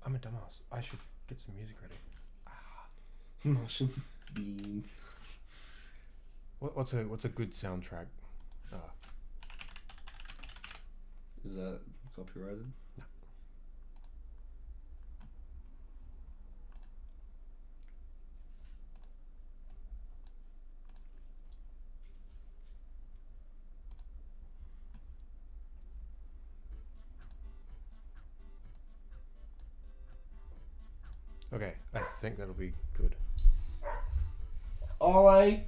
I'm a dumbass. I should get some music ready. Martian bean. What's a good soundtrack? Is that copyrighted? No. Okay, I think that'll be good. Ollie.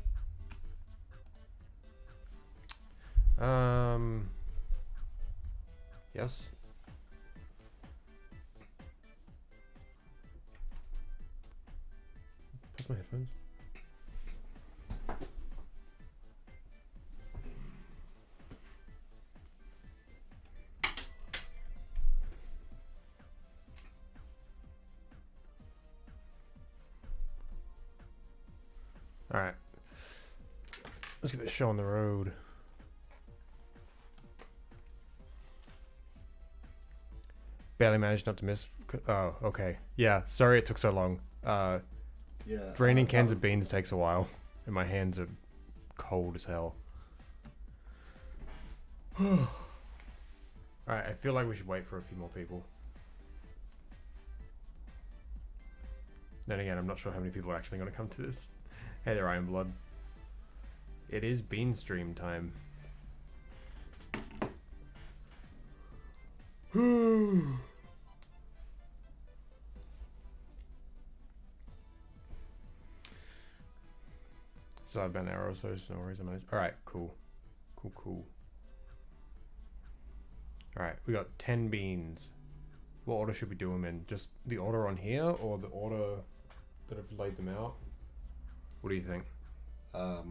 Yes. That's my headphones. All right. Let's get this show on the road. Barely managed not to miss. Oh, okay. Yeah, sorry it took so long. Yeah. Draining cans of beans takes a while, and my hands are cold as hell. Alright, I feel like we should wait for a few more people. Then again, I'm not sure how many people are actually going to come to this. Hey there, Iron Blood. It is bean stream time. So I've been an hour or so, no worries. Alright, cool. Cool. Alright, we got 10 beans. What order should we do them in? Just the order on here, or the order that I've laid them out? What do you think? Or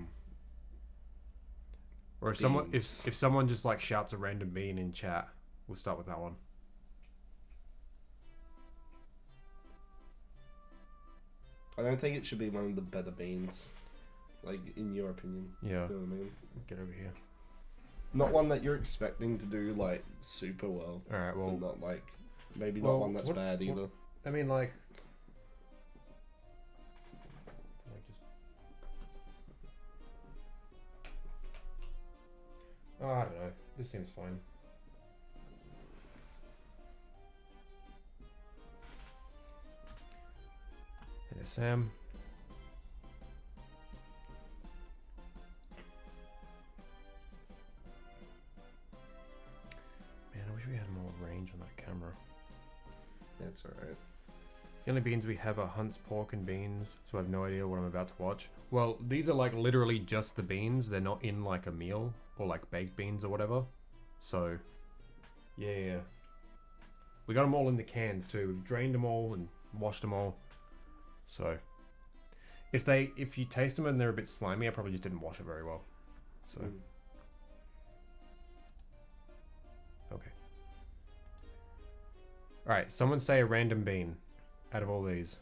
if someone just like shouts a random bean in chat, we'll start with that one. I don't think it should be one of the better beans. Like, in your opinion. Yeah. You know what I mean? Get over here. Not one that you're expecting to do, like, super well. Alright, well... But not, like... Maybe not one that's bad either. I mean, like... Oh, I don't know. This seems fine. Hey there, Sam. Man, I wish we had more range on that camera. That's alright. The only beans we have are Hunt's pork and beans, so I have no idea what I'm about to watch. Well, these are like literally just the beans. They're not in like a meal or like baked beans or whatever. So, yeah. We got them all in the cans too. We've drained them all and washed them all. So, if you taste them and they're a bit slimy, I probably just didn't wash it very well. So, okay. Alright, someone say a random bean out of all these.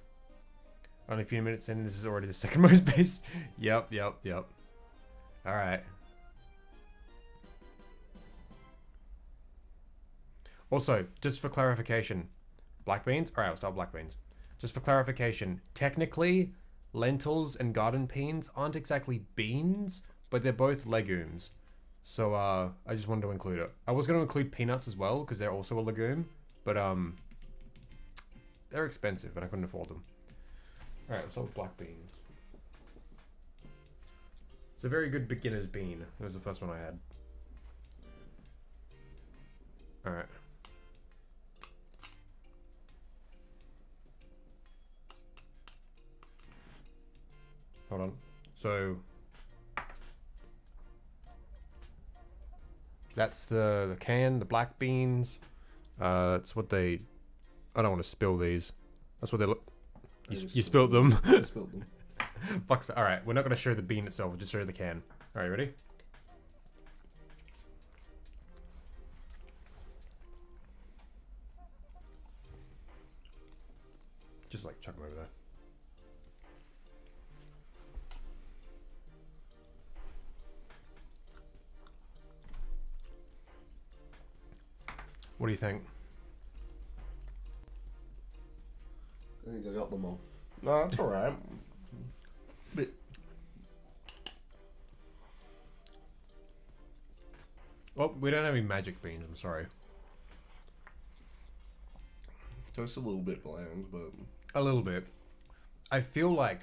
Only a few minutes in, this is already the second most base. Yep. Alright. Also, just for clarification, black beans? Alright, I'll start black beans. Just for clarification, technically, lentils and garden beans aren't exactly beans, but they're both legumes. So, I just wanted to include it. I was going to include peanuts as well, because they're also a legume, but, they're expensive and I couldn't afford them. Alright, let's start with black beans. It's a very good beginner's bean. It was the first one I had. Alright. Hold on. So that's the can, the black beans. That's what they... I don't want to spill these. That's what they look... You spilled them. I spilled them. Fuck's... Alright, we're not going to show the bean itself. We'll just show the can. Alright, ready? Just like chuck them over there. What do you think? I think I got them all. No, that's alright. Bit. Well, we don't have any magic beans, I'm sorry. Tastes a little bit bland, but... A little bit. I feel like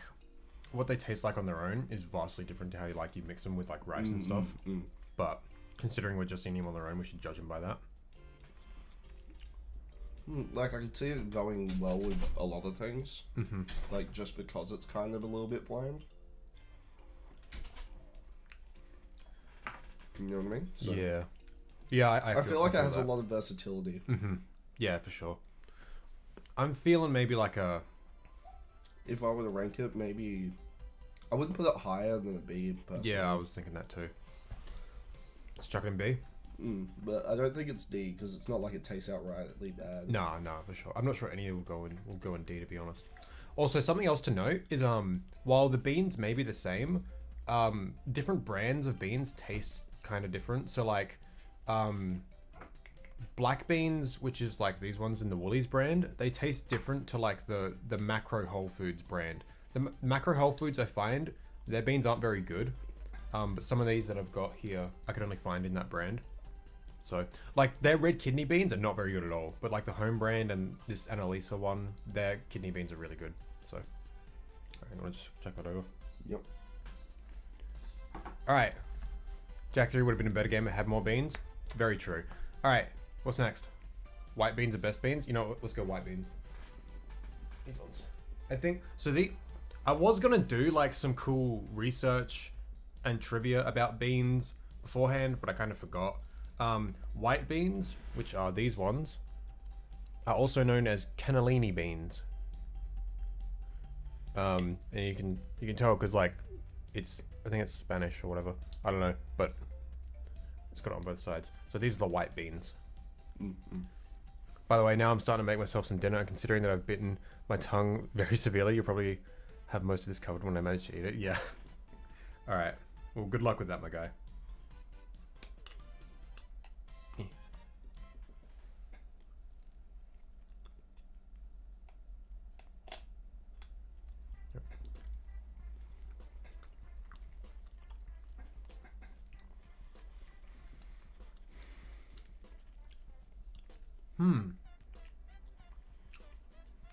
what they taste like on their own is vastly different to how you mix them with like rice and stuff. But considering we're just eating them on their own, we should judge them by that. Like, I could see it going well with a lot of things. Like, just because it's kind of a little bit bland. You know what I mean? So, yeah. Yeah, I feel like it has a lot of versatility. Yeah, for sure. I'm feeling maybe like a... If I were to rank it, maybe... I wouldn't put it higher than a B, personally. Yeah, I was thinking that too. Let's chuck it in B. But I don't think it's D, because it's not like it tastes outrightly bad. No, for sure. I'm not sure any will go in D, to be honest. Also, something else to note is while the beans may be the same, different brands of beans taste kind of different. So like black beans, which is like these ones in the Woolies brand, they taste different to like the Macro Whole Foods brand. The Macro Whole Foods, I find their beans aren't very good, but some of these that I've got here I could only find in that brand. So like their red kidney beans are not very good at all, but like the home brand and this Annalisa one, their kidney beans are really good. So I'm gonna just check that over. Yep. All right, Jack 3 would have been a better game if it had more beans. Very true. All right, what's next? White beans are best beans. You know what? Let's go white beans. These ones. I think so. I was gonna do like some cool research and trivia about beans beforehand, but I kind of forgot. White beans, which are these ones, are also known as cannellini beans. And you can tell because like I think it's Spanish or whatever. I don't know, but it's got it on both sides. So these are the white beans. By the way, now I'm starting to make myself some dinner, and considering that I've bitten my tongue very severely, you'll probably have most of this covered when I manage to eat it. Yeah. All right. Well, good luck with that, my guy.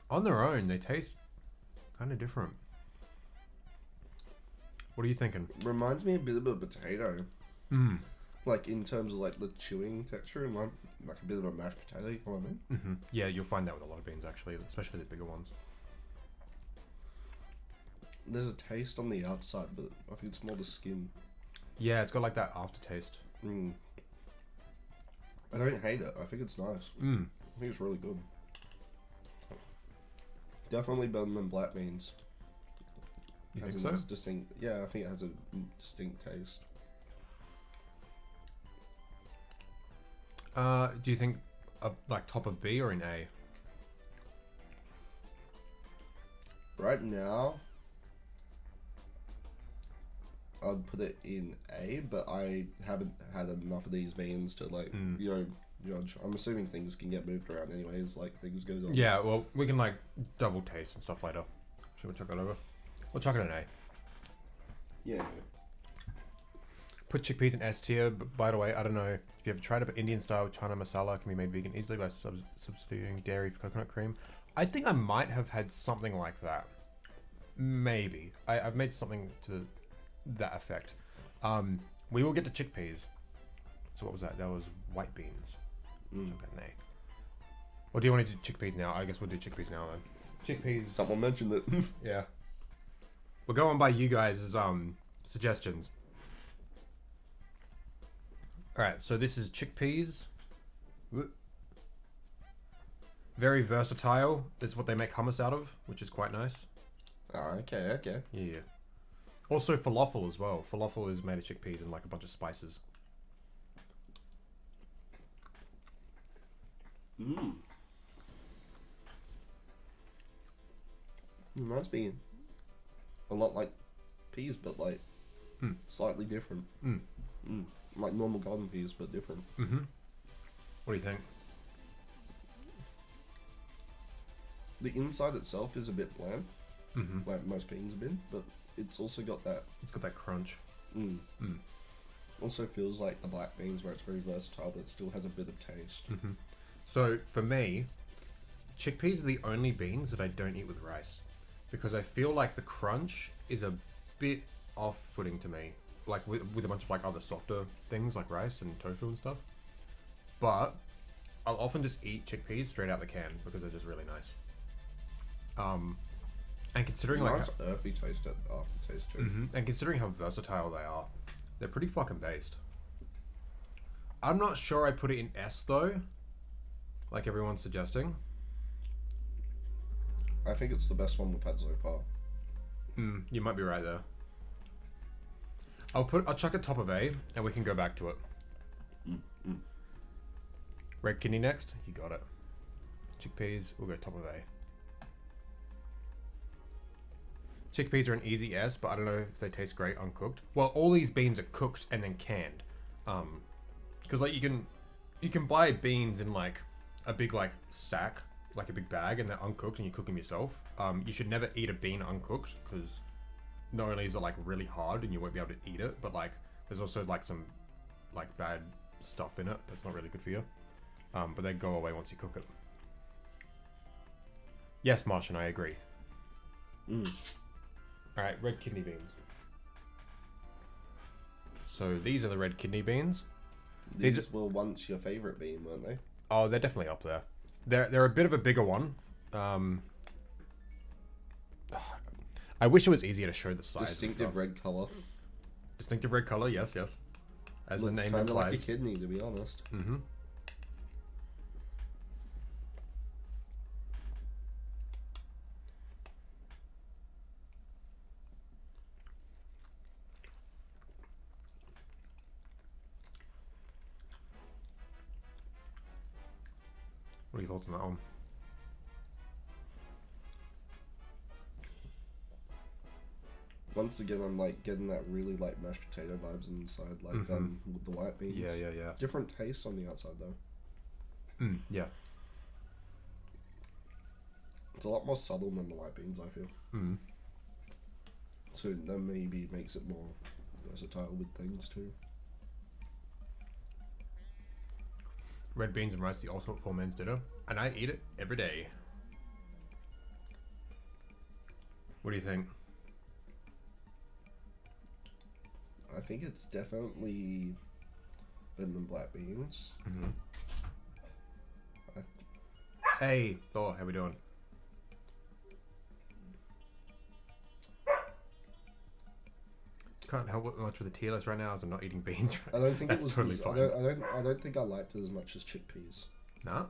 On their own, they taste kind of different. What are you thinking? Reminds me a bit of a potato. Like in terms of like the chewing texture and like a bit of a mashed potato, you know what I mean? Yeah, you'll find that with a lot of beans actually, especially the bigger ones. There's a taste on the outside, but I think it's more the skin. Yeah, it's got like that aftertaste. I don't hate it. I think it's nice. I think it's really good. Definitely better than black beans. You has think a so? nice distinct, yeah, I think it has a distinct taste. Do you think like top of B or in A? Right now, I'd put it in A, but I haven't had enough of these beans to like, judge. I'm assuming things can get moved around anyways, like things goes on. Yeah, well, we can like double taste and stuff later. Should we chuck that over? We'll chuck it in A. Yeah. Put chickpeas in S tier, but by the way, I don't know if you ever tried it, but Indian style chana masala can be made vegan easily by substituting dairy for coconut cream. I think I might have had something like that. Maybe. I've made something to that effect. We will get to chickpeas. So what was that? That was white beans. Or do you want to do chickpeas now? I guess we'll do chickpeas now then. Chickpeas. Someone mentioned it. Yeah. We'll go on by you guys' suggestions. Alright, so this is chickpeas. Very versatile. This is what they make hummus out of, which is quite nice. Oh, okay. Yeah. Also falafel as well. Falafel is made of chickpeas and like a bunch of spices. Reminds me a lot like peas, but like slightly different. Like normal garden peas, but different. What do you think? The inside itself is a bit bland, Mm-hmm. like most beans have been, but it's also got that. It's got that crunch. Also feels like the black beans where it's very versatile, but it still has a bit of taste. Mm-hmm. So for me, chickpeas are the only beans that I don't eat with rice, because I feel like the crunch is a bit off-putting to me, like with a bunch of like other softer things like rice and tofu and stuff. But I'll often just eat chickpeas straight out the can because they're just really nice. And considering Nice earthy taste at aftertaste too. and considering how versatile they are, they're pretty fucking based. I'm not sure I put it in S though, like everyone's suggesting. I think it's the best one we've had so far. You might be right there. I'll chuck it top of A, and we can go back to it. Red kidney next. You got it. Chickpeas. We'll go top of A. Chickpeas are an easy S, but I don't know if they taste great uncooked. Well, all these beans are cooked and then canned. Because like you can buy beans in like a big like sack, like a big bag, and they're uncooked and you cook them yourself. You should never eat a bean uncooked because not only is it like really hard and you won't be able to eat it, but like there's also like some like bad stuff in it that's not really good for you. But they go away once you cook it. Yes, Martian, I agree. Alright, red kidney beans. So these are the red kidney beans. These were once your favourite bean, weren't they? Oh, they're definitely up there. They're a bit of a bigger one. I wish it was easier to show the size. Distinctive red colour. Distinctive red colour, yes. As Looks the name kind of like a implies. kidney, to be honest. What are your thoughts on that one? Once again, I'm like getting that really like mashed potato vibes inside, like with the white beans. Yeah. Different taste on the outside though. Yeah. It's a lot more subtle than the white beans, I feel. So that maybe makes it more versatile with things too. Red beans and rice, the ultimate poor man's dinner, and I eat it every day. What do you think? I think it's definitely better than black beans. Hey, Thor, how we doing? Can't help it much with the tier list right now as I'm not eating beans. I don't think That's it was. totally fine. I don't think I liked it as much as chickpeas. Nah.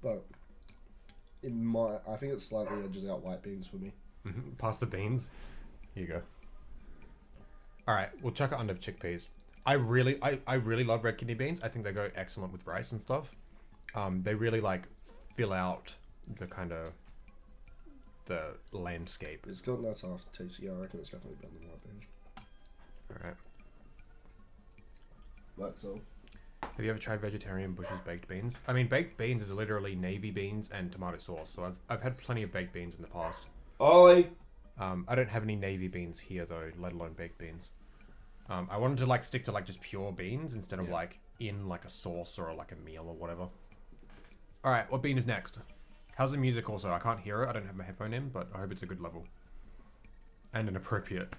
But I think it slightly edges out white beans for me. Past the beans. Here you go. All right, we'll chuck it under chickpeas. I really love red kidney beans. I think they go excellent with rice and stuff. They really like fill out the kind of the landscape. It's got nice aftertaste. Yeah, I reckon it's definitely better than white beans. All right. Like so. Have you ever tried vegetarian Bush's baked beans? I mean, baked beans is literally navy beans and tomato sauce. So I've had plenty of baked beans in the past. Ollie. I don't have any navy beans here though, let alone baked beans. I wanted to like stick to like just pure beans instead of like in like a sauce or like a meal or whatever. All right, what bean is next? How's the music also? I can't hear it. I don't have my headphone in, but I hope it's a good level. And an appropriate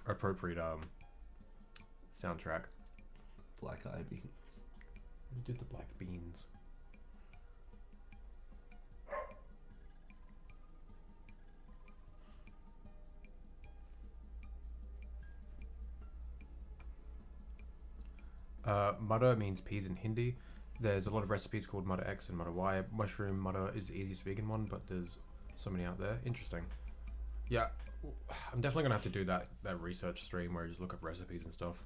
soundtrack. Black eye beans. We did the black beans. Mutter means peas in Hindi. There's a lot of recipes called Mutter X and Mutter Y. Mushroom Mutter is the easiest vegan one, but there's so many out there. Interesting. Yeah, I'm definitely gonna have to do that research stream where I just look up recipes and stuff.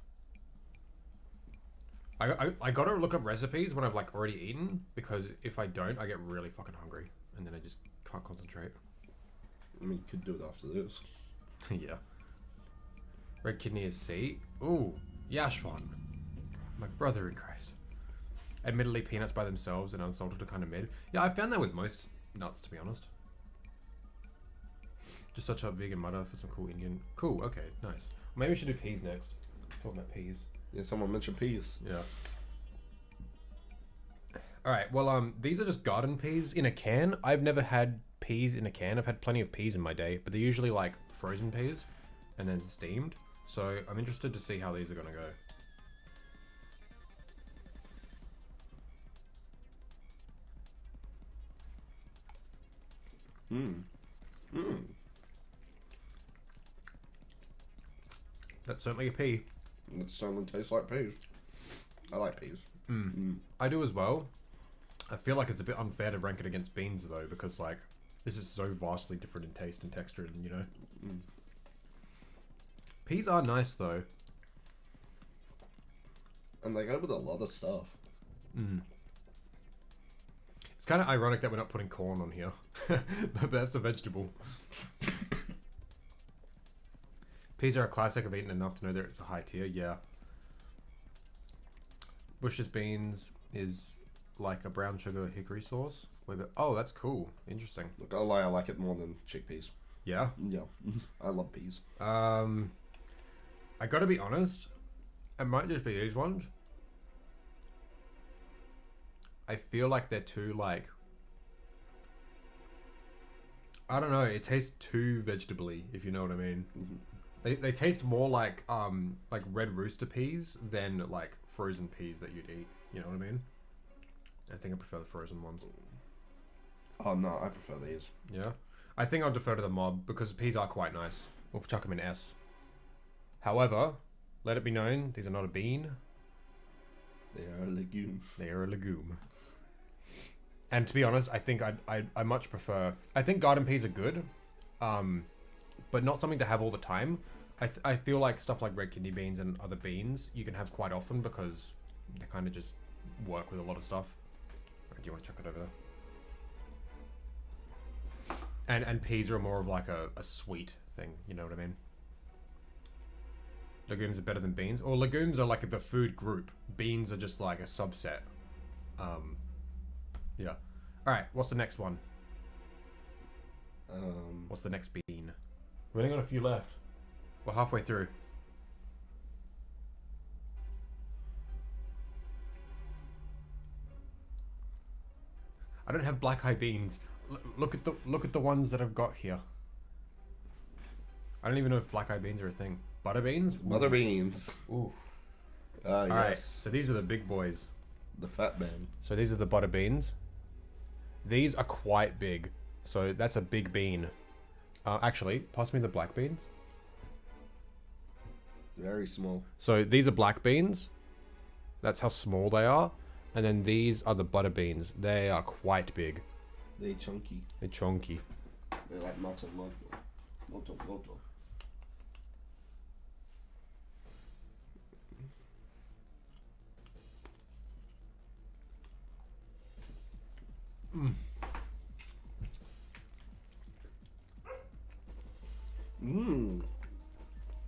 I gotta look up recipes when I've like already eaten, because if I don't, I get really fucking hungry and then I just can't concentrate. I mean, you could do it after this. Yeah. Red kidney is C. Ooh, Yashvan. My brother in Christ. Admittedly, peanuts by themselves and unsalted are kind of mid. Yeah, I found that with most nuts, to be honest. Just search up vegan mudder for some cool Indian. Cool. Okay. Nice. Maybe we should do peas next. Talking about peas. Yeah, someone mentioned peas. Yeah. All right. Well, these are just garden peas in a can. I've never had peas in a can. I've had plenty of peas in my day, but they're usually like frozen peas and then steamed. So I'm interested to see how these are gonna go. That's certainly a pea. It certainly tastes like peas. I like peas. I do as well. I feel like it's a bit unfair to rank it against beans though, because like this is so vastly different in taste and texture, and you know. Peas are nice though. And they go with a lot of stuff. It's kind of ironic that we're not putting corn on here, but that's a vegetable. Peas are a classic. I've eaten enough to know that it's a high tier. Yeah. Bush's beans is like a brown sugar hickory sauce. Oh, that's cool. Interesting. Look, I'll lie, I like it more than chickpeas. Yeah. Yeah, I love peas. I gotta be honest. It might just be these ones. I feel like they're too like. I don't know. It tastes too vegetably, if you know what I mean. They taste more like red rooster peas than like frozen peas that you'd eat. You know what I mean? I think I prefer the frozen ones. Oh no, I prefer these. Yeah, I think I'll defer to the mob because peas are quite nice. We'll chuck them in S. However, let it be known these are not a bean. They are a legume. They are a legume. And to be honest, I think I much prefer. I think garden peas are good, but not something to have all the time. I feel like stuff like red kidney beans and other beans you can have quite often because they kind of just work with a lot of stuff. Right, do you want to chuck it over there? And peas are more of like a sweet thing. You know what I mean? Legumes are better than beans, or legumes are like the food group. Beans are just like a subset. Yeah. All right. What's the next one? What's the next bean? We've only got a few left. We're halfway through. I don't have black eye beans. Look at the ones that I've got here. I don't even know if black eye beans are a thing. Butter beans? Butter beans. Ooh. Ah, yes. Alright, so these are the big boys. The fat man. So these are the butter beans. These are quite big. So that's a big bean. Actually, pass me the black beans. Very small. So these are black beans. That's how small they are. And then these are the butter beans. They are quite big. They're chunky. They're chunky. They're like moto.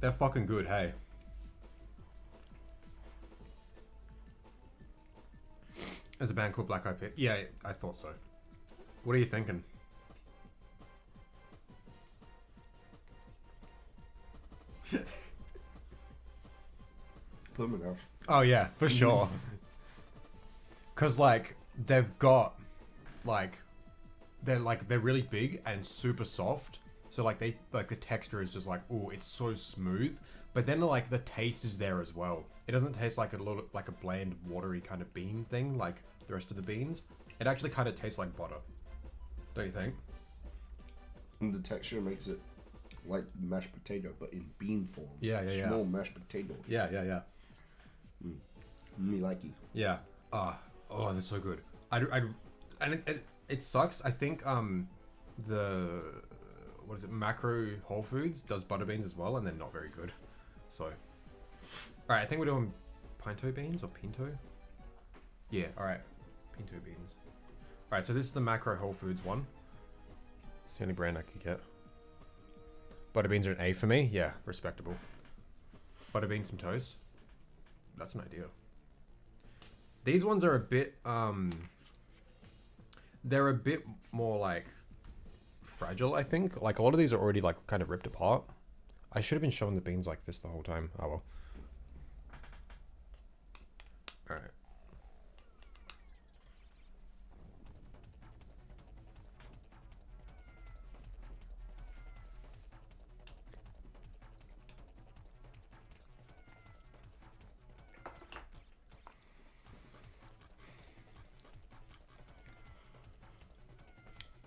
They're fucking good, hey. There's a band called Black Eyed Peas. Yeah, I thought so. What are you thinking? Put them in house. Oh yeah, for sure. Cause like they've got they're really big and super soft. So like the texture is just like, oh, it's so smooth. But then like the taste is there as well. It doesn't taste like a bland, watery kind of bean thing like the rest of the beans. It actually kind of tastes like butter. Don't you think? And the texture makes it like mashed potato, but in bean form. Yeah. Small mashed potatoes. Yeah. Me likey. Yeah. Oh, they're so good. It sucks. I think Macro Whole Foods does butter beans as well, and they're not very good. So, all right, I think we're doing pinto beans or pinto. Yeah. All right, pinto beans. All right, so this is the Macro Whole Foods one. It's the only brand I could get. Butter beans are an A for me. Yeah, respectable. Butter beans, some toast. That's an idea. These ones are a bit they're a bit more like fragile, I think. Like, a lot of these are already, like, kind of ripped apart. I should have been showing the beans like this the whole time. Oh, well. Alright.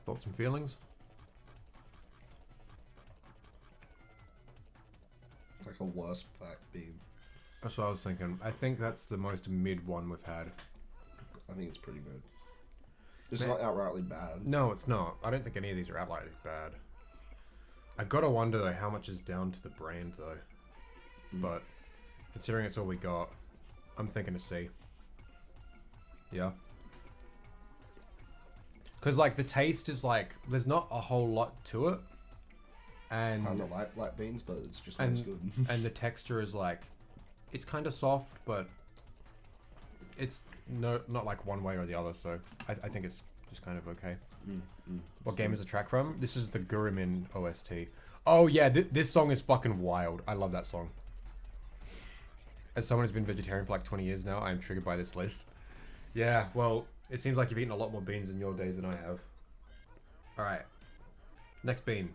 Thoughts and feelings? Like a worse black bean. That's what I was thinking. I think that's the most mid one we've had. I think it's pretty good. It's not outrightly bad. No, it's not. I don't think any of these are outrightly bad. I gotta wonder though how much is down to the brand though. But considering it's all we got, I'm thinking a C. Yeah. Because like the taste is like there's not a whole lot to it, and I don't like black beans, but it's just not as good. And the texture is like it's kind of soft, but it's not like one way or the other. So I think it's just kind of okay. What game is the track from? This is the Gurimin OST. Oh yeah, this song is fucking wild. I love that song. As someone who's been vegetarian for like 20 years now, I am triggered by this list. Yeah, well, it seems like you've eaten a lot more beans in your days than I have. Alright. Next bean.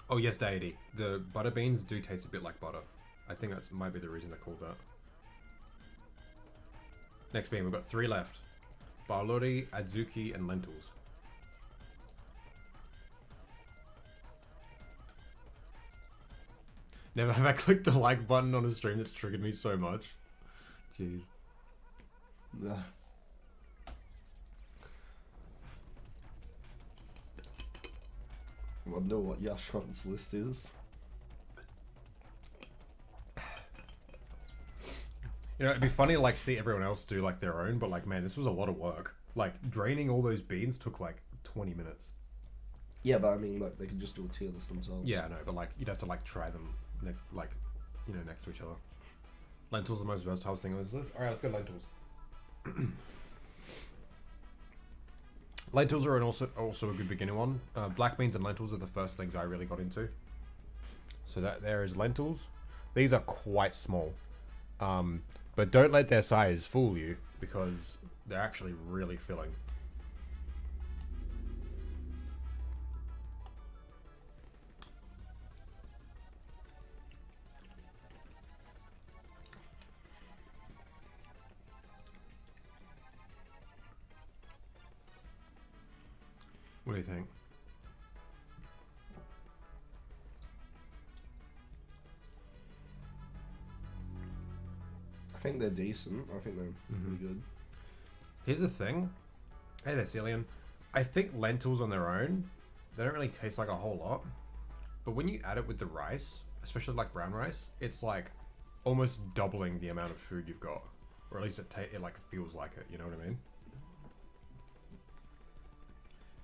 Oh yes, deity. The butter beans do taste a bit like butter. I think that might be the reason they're called that. Next bean, we've got 3 left. Barlori, adzuki, and lentils. Never have I clicked the like button on a stream that's triggered me so much. Jeez. I wonder what Yashron's list is. You know, it'd be funny to like see everyone else do like their own, but like, man, this was a lot of work. Like, draining all those beans took like 20 minutes. Yeah, but I mean, like, they could just do a tier list themselves. Yeah, I know, but like, you'd have to like try them, like, you know, next to each other. Lentils are the most versatile thing on this list. All right, let's go lentils. Lentils are also a good beginner one. Black beans and lentils are the first things I really got into. So that there is lentils. These are quite small. But don't let their size fool you, because they're actually really filling. What do you think? I think they're decent. I think they're pretty good. Here's the thing. Hey there, Cillian. I think lentils on their own, they don't really taste like a whole lot. But when you add it with the rice, especially like brown rice, it's like almost doubling the amount of food you've got. Or at least it like feels like it, you know what I mean?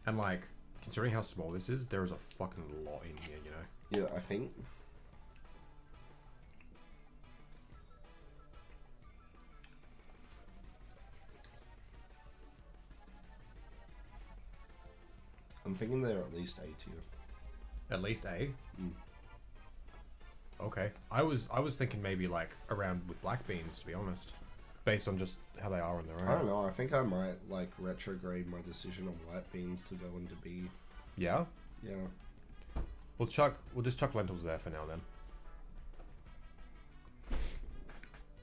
And like, considering how small this is, there is a fucking lot in here, you know? Yeah, I think. I'm thinking they're at least A tier. At least A? Okay. I was thinking maybe like around with black beans, to be honest. Based on just how they are on their own. I don't know, I think I might like retrograde my decision on white beans to go into B. Yeah? Yeah. We'll just chuck lentils there for now then.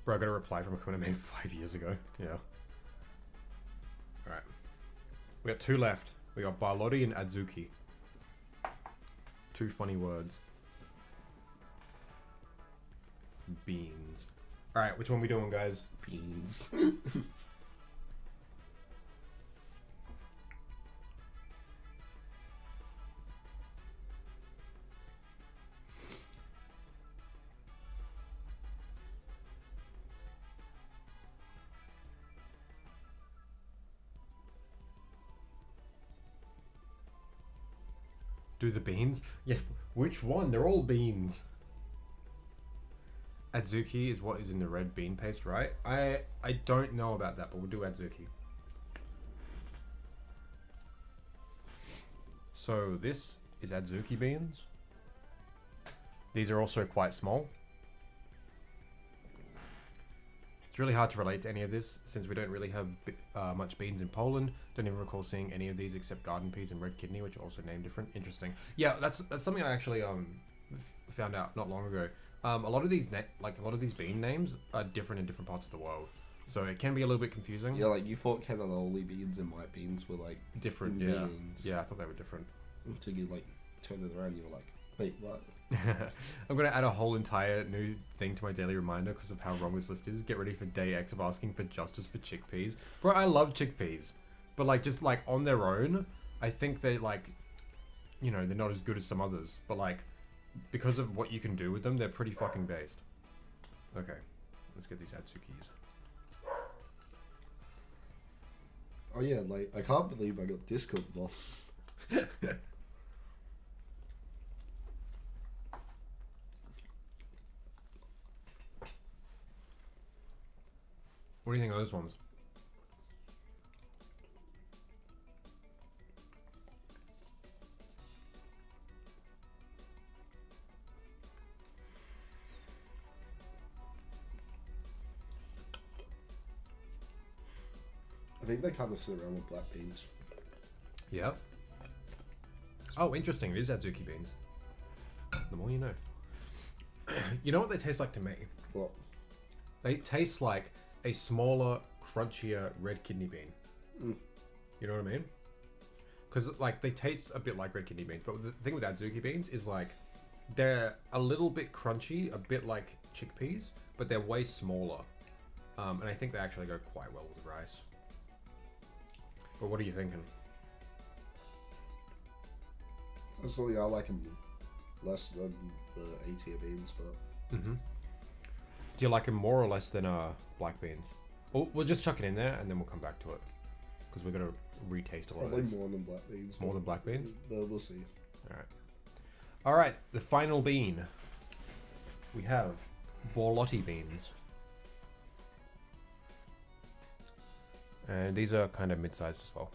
Bro, I got a reply from a comment I made 5 years ago. Yeah. Alright. We got 2 left. We got Barlotti and Adzuki. 2 funny words. Beans. Alright, which one we doing, guys? Beans. Do the beans? Yeah, which one? They're all beans. Adzuki is what is in the red bean paste, right? I don't know about that, but we'll do Adzuki. So this is adzuki beans. These are also quite small. It's really hard to relate to any of this since we don't really have much beans in Poland. Don't even recall seeing any of these except garden peas and red kidney, which are also named different. Interesting. Yeah, that's something I actually found out not long ago. A lot of these bean names are different in different parts of the world, so it can be a little bit confusing. Yeah, like you thought cannelloni beans and white beans were like different. Yeah, beans. Yeah, I thought they were different. Until you like turned it around, you were like, wait, what? I'm going to add a whole entire new thing to my daily reminder because of how wrong this list is. Get ready for day X of asking for justice for chickpeas. Bro, I love chickpeas. But like, just like on their own, I think they like, you know, they're not as good as some others. But like, because of what you can do with them, they're pretty fucking based. Okay, let's get these atsukis. Oh yeah, like, I can't believe I got Discord bot. What do you think of those ones? I think they kind of sit around with black beans. Yeah. Oh, interesting. It is adzuki beans. The more you know. You know what they taste like to me? What? They taste like a smaller, crunchier red kidney bean. Mm. You know what I mean? Because like they taste a bit like red kidney beans, but the thing with adzuki beans is like they're a little bit crunchy, a bit like chickpeas, but they're way smaller. And I think they actually go quite well with rice. But what are you thinking? Personally, I like them less than the A-tier beans, but... Mm-hmm. Do you like them more or less than black beans? We'll just chuck it in there and then we'll come back to it. Because we're going to retaste a lot probably of these. more than black beans. More than black beans? But we'll see. Alright. Alright, the final bean. We have borlotti beans. And these are kind of mid-sized as well.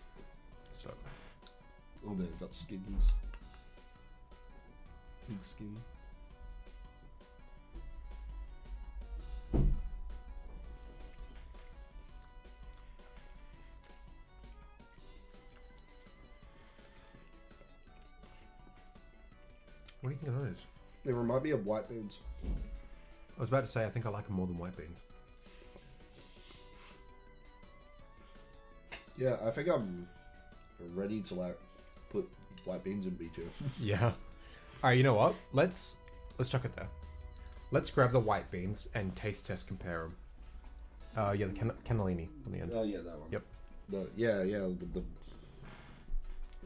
So. Oh, they've got skins. Big skin. What do you think of those? They remind me of white beans. I was about to say, I think I like them more than white beans. Yeah, I think I'm ready to like put white beans in B2. Yeah. Alright, you know what? Let's chuck it there. Let's grab the white beans and taste test compare them. Yeah, the cannellini on the end. Oh yeah, that one. Yep. Yeah, with the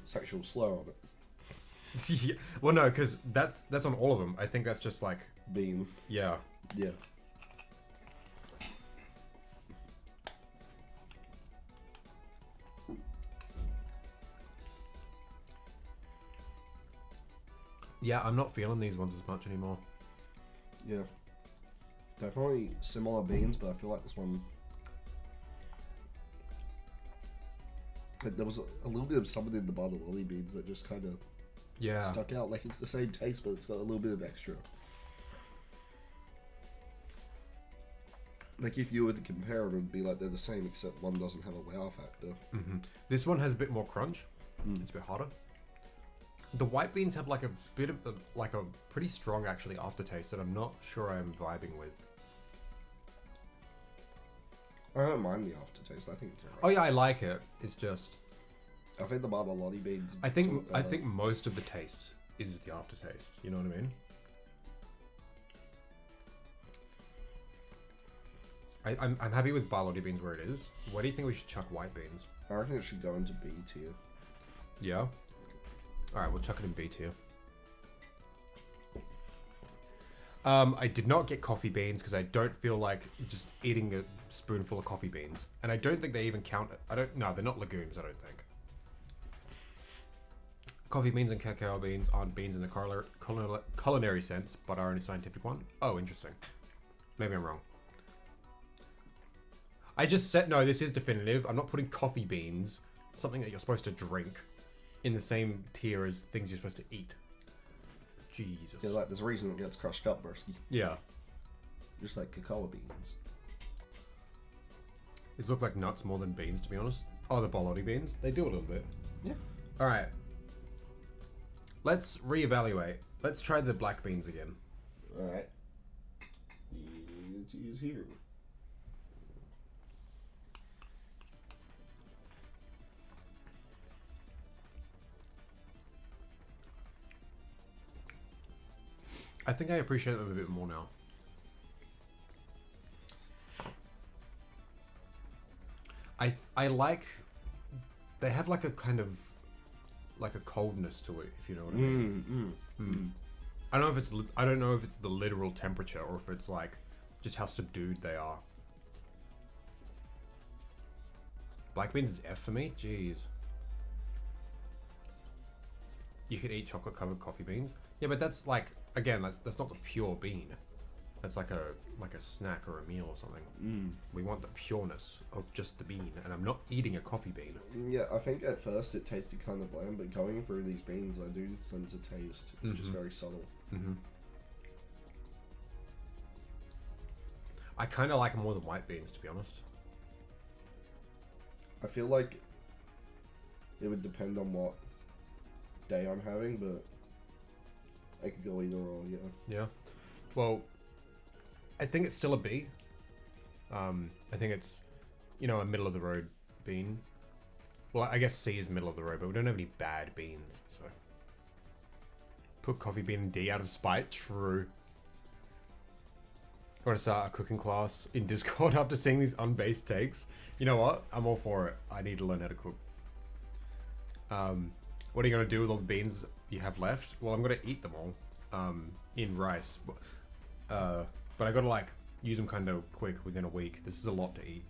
sexual slur on it. Yeah. Well, no, because that's on all of them. I think that's just like Bean. yeah. Yeah. Yeah, I'm not feeling these ones as much anymore. Yeah. Definitely similar beans, but I feel like this one... Like there was a little bit of something in the barley beans that just kind of stuck out. Like it's the same taste, but it's got a little bit of extra. Like if you were to compare them, it'd be like they're the same, except one doesn't have a wow factor. Mm-hmm. This one has a bit more crunch. It's a bit hotter. The white beans have like a bit of like a pretty strong actually aftertaste that I'm not sure I'm vibing with. I don't mind the aftertaste. I think it's alright. Oh yeah, I like it. It's just I think the barley beans. I think most of the taste is the aftertaste. You know what I mean? I'm happy with barley beans where it is. Where do you think we should chuck white beans? I reckon it should go into B tier. Yeah. All right, we'll chuck it in B tier. I did not get coffee beans because I don't feel like just eating a spoonful of coffee beans, and I don't think they even count. No, they're not legumes. I don't think. Coffee beans and cacao beans aren't beans in the culinary sense, but are in a scientific one. Oh, interesting. Maybe I'm wrong. I just said no. This is definitive. I'm not putting coffee beans, something that you're supposed to drink, in the same tier as things you're supposed to eat. Jesus. Yeah, like there's a reason it gets crushed up, Bursky. Yeah. Just like cacao beans. These look like nuts more than beans, to be honest. Oh, the bologna beans. They do a little bit. Yeah. All right. Let's reevaluate. Let's try the black beans again. All right. It is here. I think I appreciate them a bit more now. I like... They have like a kind of... like a coldness to it, if you know what I mean. I don't know if it's the literal temperature or if it's like just how subdued they are. Black beans is F for me? Jeez. You could eat chocolate covered coffee beans. Yeah, but that's like, again, that's not the pure bean. That's like a snack or a meal or something. We want the pureness of just the bean, and I'm not eating a coffee bean. Yeah, I think at first it tasted kind of bland, but going through these beans, I do sense a taste. It's just very subtle. I kind of like more than white beans, to be honest. I feel like it would depend on what day I'm having, but I could go either or, yeah. Yeah. Well, I think it's still a B. I think it's, you know, a middle of the road bean. Well, I guess C is middle of the road, but we don't have any bad beans, so. Put coffee bean in D out of spite. True. Want to start a cooking class in Discord after seeing these unbased takes? You know what? I'm all for it. I need to learn how to cook. What are you going to do with all the beans you have left? Well, I'm going to eat them all in rice. But I got to like use them kind of quick within a week. This is a lot to eat.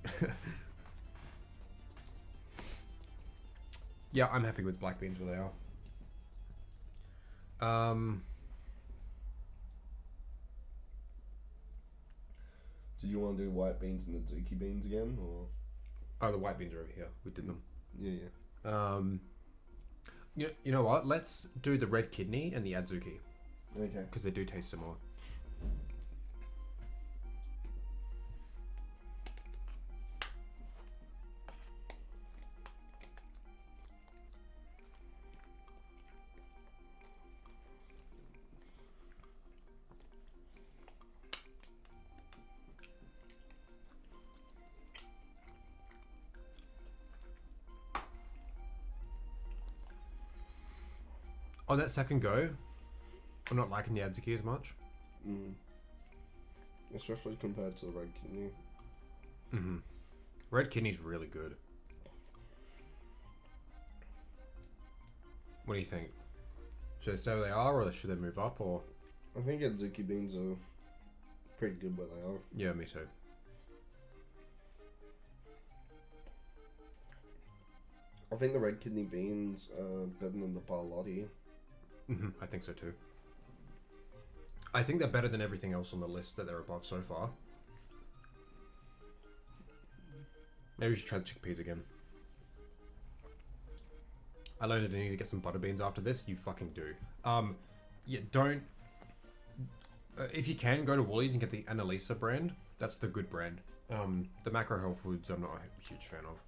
Yeah, I'm happy with black beans where they are. Did you want to do white beans and the Zeke beans again, or? Oh, the white beans are over here. We did them. Yeah. You know what? Let's do the red kidney and the adzuki. Okay. Because they do taste similar. On that second go, I'm not liking the adzuki as much. Especially compared to the red kidney. Red kidney's really good. What do you think? Should they stay where they are, or should they move up, or? I think adzuki beans are pretty good where they are. Yeah, me too. I think the red kidney beans are better than the barlotti. I think so too. I think they're better than everything else on the list that they're above so far. Maybe we should try the chickpeas again. I learned that I need to get some butter beans after this. You fucking do. Yeah, don't... if you can, go to Woolies and get the Annalisa brand. That's the good brand. The Macro Health Foods I'm not a huge fan of.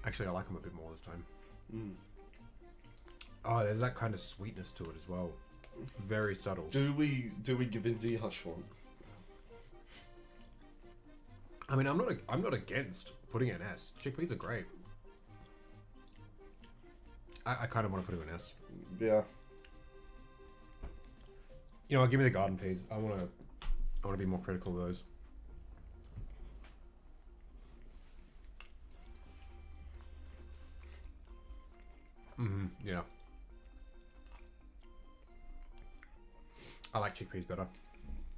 Actually, I like them a bit more this time. Oh, there's that kind of sweetness to it as well. Very subtle. Do we give in the hush one? I mean, I'm not against putting an S. Chickpeas are great. I kind of want to put it in S. Yeah. You know what? Give me the garden peas. I want to be more critical of those. Yeah. I like chickpeas better.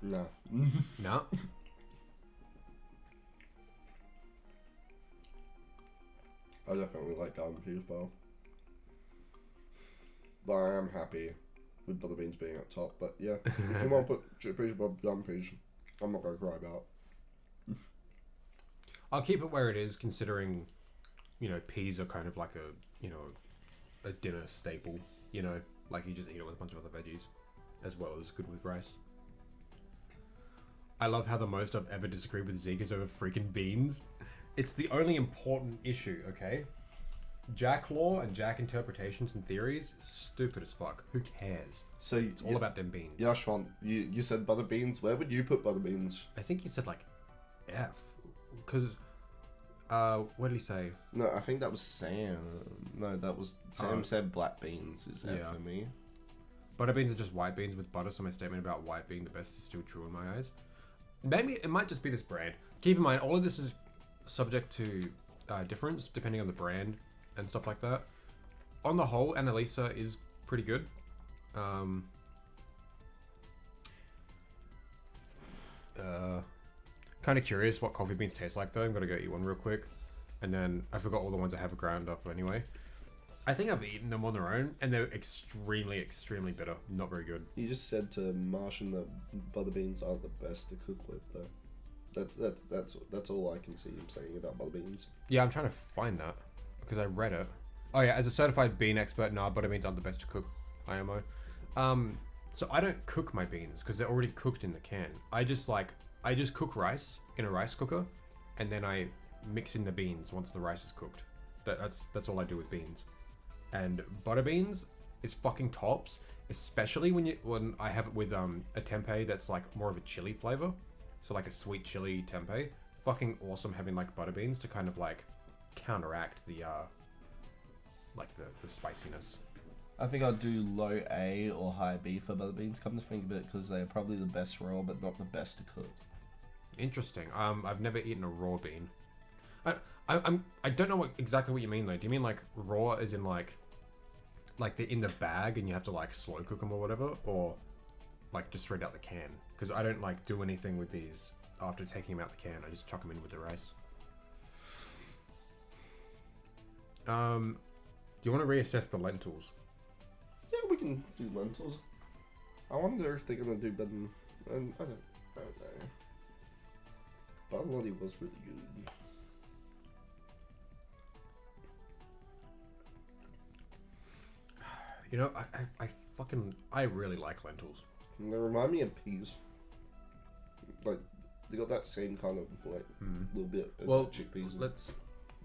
No. No? I definitely like garden peas, well. But I am happy with butter beans being at top. But yeah, if you want to put chickpeas above dumb peas, I'm not gonna cry about. I'll keep it where it is, considering, peas are kind of like a dinner staple. Like you just eat it with a bunch of other veggies, as well as good with rice. I love how the most I've ever disagreed with Zeke is over freaking beans. It's the only important issue, okay? Jack law and Jack interpretations and theories, stupid as fuck. Who cares? So It's all about them beans. Yashwan, you said butter beans. Where would you put butter beans? I think he said like F, because what did he say? No, I think that was Sam. No, that was Sam said black beans is F for me. Butter beans are just white beans with butter, so my statement about white being the best is still true in my eyes. Maybe it might just be this brand. Keep in mind, all of this is subject to difference depending on the brand and stuff like that. On the whole, Annalisa is pretty good. Kind of curious what coffee beans taste like though. I'm gonna go eat one real quick, and then I forgot all the ones I have ground up anyway. I think I've eaten them on their own, and they're extremely, extremely bitter. Not very good. You just said to Martian that butter beans aren't the best to cook with, though. That's all I can see him saying about butter beans. Yeah, I'm trying to find that because I read it. Oh yeah, as a certified bean expert, nah, butter beans aren't the best to cook. IMO. So I don't cook my beans because they're already cooked in the can. I just cook rice in a rice cooker, and then I mix in the beans once the rice is cooked. That's all I do with beans. And butter beans is fucking tops, especially when I have it with a tempeh that's like more of a chili flavor, so like a sweet chili tempeh. Fucking awesome having like butter beans to kind of like counteract the the spiciness. I think I'd do low A or high B for butter beans. Come to think of it, because they're probably the best raw, but not the best to cook. Interesting. I've never eaten a raw bean. I don't know exactly what you mean though. Do you mean like raw as in like they're in the bag and you have to like slow cook them or whatever, or like just straight out the can? Because I don't like do anything with these after taking them out the can. I just chuck them in with the rice. Do you want to reassess the lentils? Yeah, we can do lentils. I wonder if they're gonna do better than... I don't know. Barlotti was really good. I really like lentils. And they remind me of peas. Like, they got that same kind of, like, little bit as like chickpeas. Let's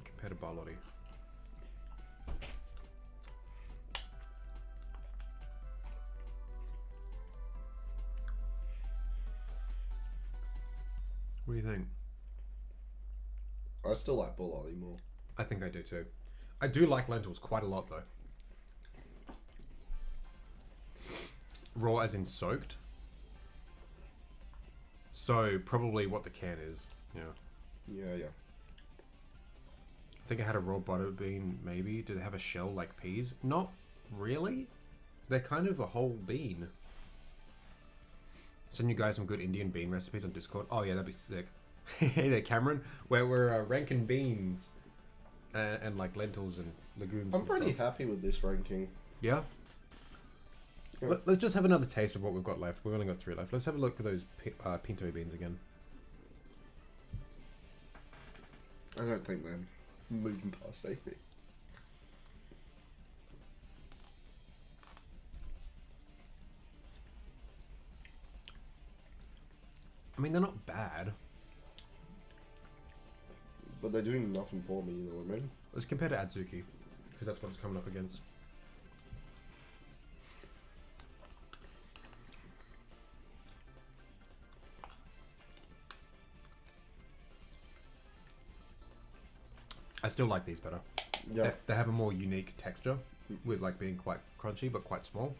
compare to Barlotti. What do you think? I still like Barlotti more. I think I do too. I do like lentils quite a lot though. Raw as in soaked. So probably what the can is. Yeah. Yeah. I think I had a raw butter bean maybe. Do they have a shell like peas? Not really. They're kind of a whole bean. Send you guys some good Indian bean recipes on Discord. Oh yeah, that'd be sick. Hey there, Cameron. We're ranking beans and like lentils and legumes. I'm pretty happy with this ranking. Yeah. Let's just have another taste of what we've got left. We've only got 3 left. Let's have a look at those pinto beans again. I don't think they're moving past 80. I mean, they're not bad. But they're doing nothing for me, you know what I mean? Let's compare to Adzuki, because that's what it's coming up against. I still like these better. Yeah. They have a more unique texture, with like being quite crunchy but quite small.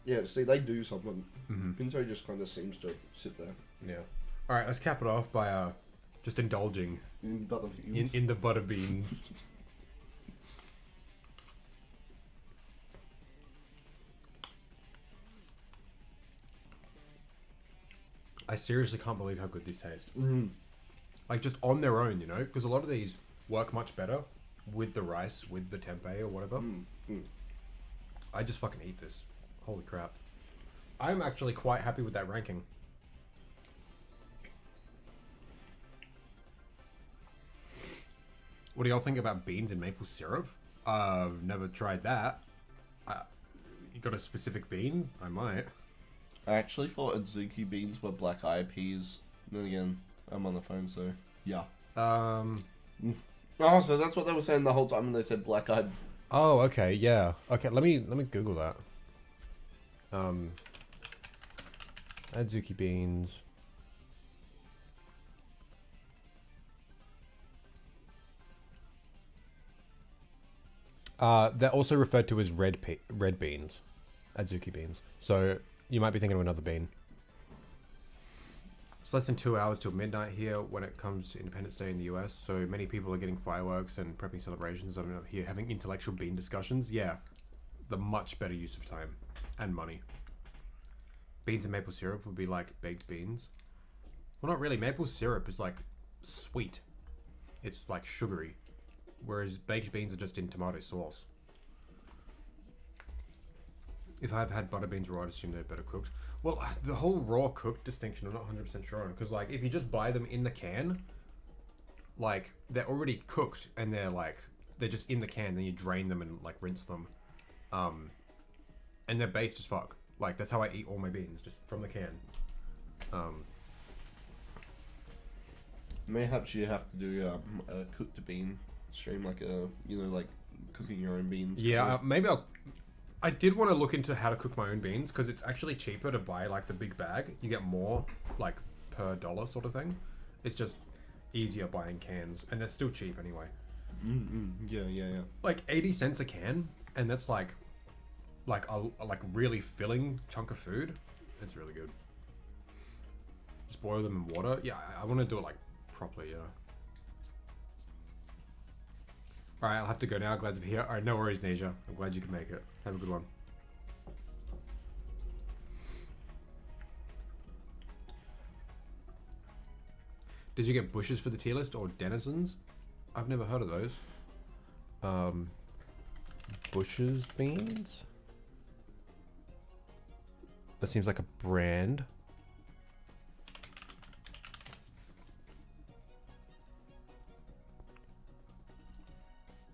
Yeah, see, they do something. Pinto just kind of seems to sit there. Yeah. All right, let's cap it off by just indulging in butter beans. In the butter beans. I seriously can't believe how good these taste. Like just on their own, you know, because a lot of these work much better with the rice, with the tempeh or whatever. I just fucking eat this. Holy crap. I'm actually quite happy with that ranking. What do y'all think about beans and maple syrup? I've never tried that. You got a specific bean? I might. I actually thought Zeke beans were black eyed peas. Then again, I'm on the phone, so yeah. Oh, so that's what they were saying the whole time when they said black eyed. Oh, okay, yeah. Okay, let me Google that. Adzuki beans. They're also referred to as red beans, Adzuki beans. So you might be thinking of another bean. It's less than 2 hours till midnight here when it comes to Independence Day in the US. So many people are getting fireworks and prepping celebrations. I'm here having intellectual bean discussions. Yeah, the much better use of time and money. Beans and maple syrup would be like baked beans. Well, not really. Maple syrup is like sweet. It's like sugary. Whereas baked beans are just in tomato sauce. If I've had butter beans raw, I'd assume they're better cooked. Well, the whole raw cooked distinction, I'm not 100% sure on. Because, like, if you just buy them in the can, like, they're already cooked and they're just in the can. Then you drain them and, like, rinse them. And they're based as fuck. Like, that's how I eat all my beans, just from the can. Mayhaps you have to do a cooked bean stream, like like cooking your own beans. Yeah, maybe I did want to look into how to cook my own beans because it's actually cheaper to buy like the big bag. You get more like per dollar sort of thing. It's just easier buying cans, and they're still cheap anyway. Yeah. Like 80 cents a can, and that's like a really filling chunk of food. It's really good. Just boil them in water. Yeah, I want to do it like properly. Yeah. Alright, I'll have to go now. Glad to be here. Alright, no worries, Nasia. I'm glad you could make it. Have a good one. Did you get bushes for the tier list or denizens? I've never heard of those. Bushes beans? That seems like a brand.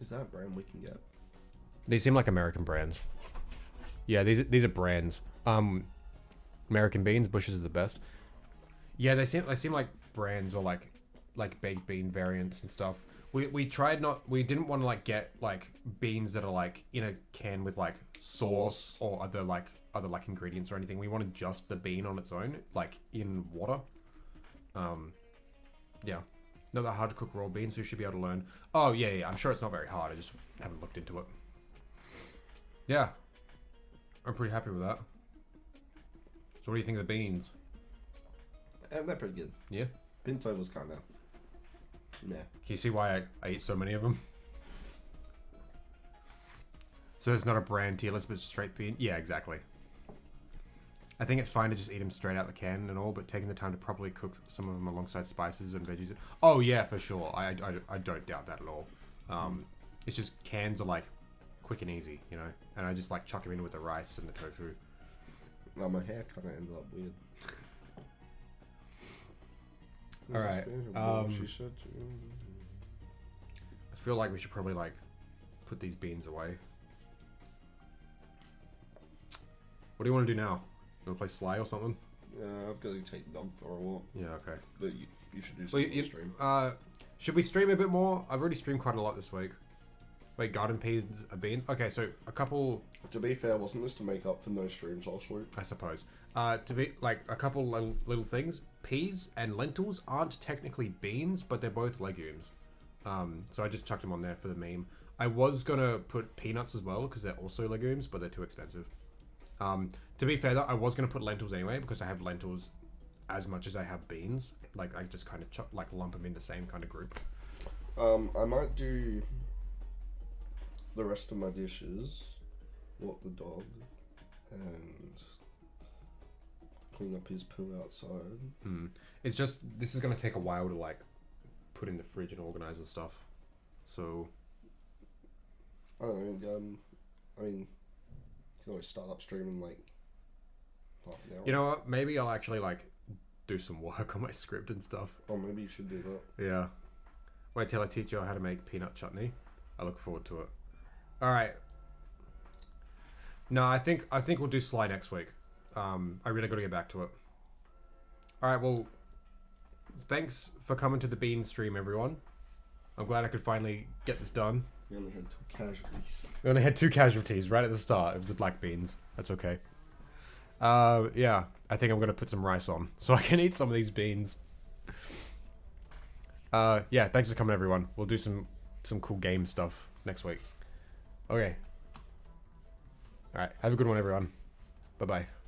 Is that a brand we can get? They seem like American brands. Yeah, these are brands. American beans, Bushes is the best. Yeah, they seem like brands or like baked bean variants and stuff. We tried we didn't want to like get like beans that are like in a can with like sauce or other ingredients or anything. We wanted just the bean on its own, like in water. Yeah. Not that hard to cook raw beans, so you should be able to learn. Oh, yeah, I'm sure it's not very hard. I just haven't looked into it. Yeah. I'm pretty happy with that. So what do you think of the beans? They're pretty good. Yeah? Pinto was kind of... Yeah. Can you see why I eat so many of them? So it's not a brand tier list, but it's straight bean? Yeah, exactly. I think it's fine to just eat them straight out the can and all, but taking the time to properly cook some of them alongside spices and veggies. Oh yeah, for sure. I don't doubt that at all. It's just cans are like quick and easy, you know, and I just like chuck them in with the rice and the tofu. Well, my hair kind of ended up weird. All right. I feel like we should probably like put these beans away. What do you want to do now? You want to play Sly or something? Yeah, I've got to take the dog for a walk. Yeah, okay. But you should do something on the stream. Should we stream a bit more? I've already streamed quite a lot this week. Wait, garden peas are beans? Okay, so a couple... To be fair, wasn't this to make up for no streams last week? I suppose. To be, like, a couple little things. Peas and lentils aren't technically beans, but they're both legumes. So I just chucked them on there for the meme. I was going to put peanuts as well, because they're also legumes, but they're too expensive. To be fair though, I was going to put lentils anyway, because I have lentils as much as I have beans. Like, I just kind of lump them in the same kind of group. I might do the rest of my dishes, walk the dog, and clean up his poo outside. It's just, this is going to take a while to like put in the fridge and organize the stuff. So I don't know, I mean, can always start up streaming like half an hour. You know what? Maybe I'll actually like do some work on my script and stuff. Oh, maybe you should do that. Yeah. Wait till I teach you how to make peanut chutney. I look forward to it. All right. No, I think we'll do Sly next week. I really got to get back to it. All right. Well, thanks for coming to the Bean stream, everyone. I'm glad I could finally get this done. We only had 2 casualties. We only had 2 casualties right at the start. It was the black beans. That's okay. Yeah, I think I'm gonna put some rice on so I can eat some of these beans. Yeah, thanks for coming, everyone. We'll do some cool game stuff next week. Okay. All right. Have a good one, everyone. Bye bye.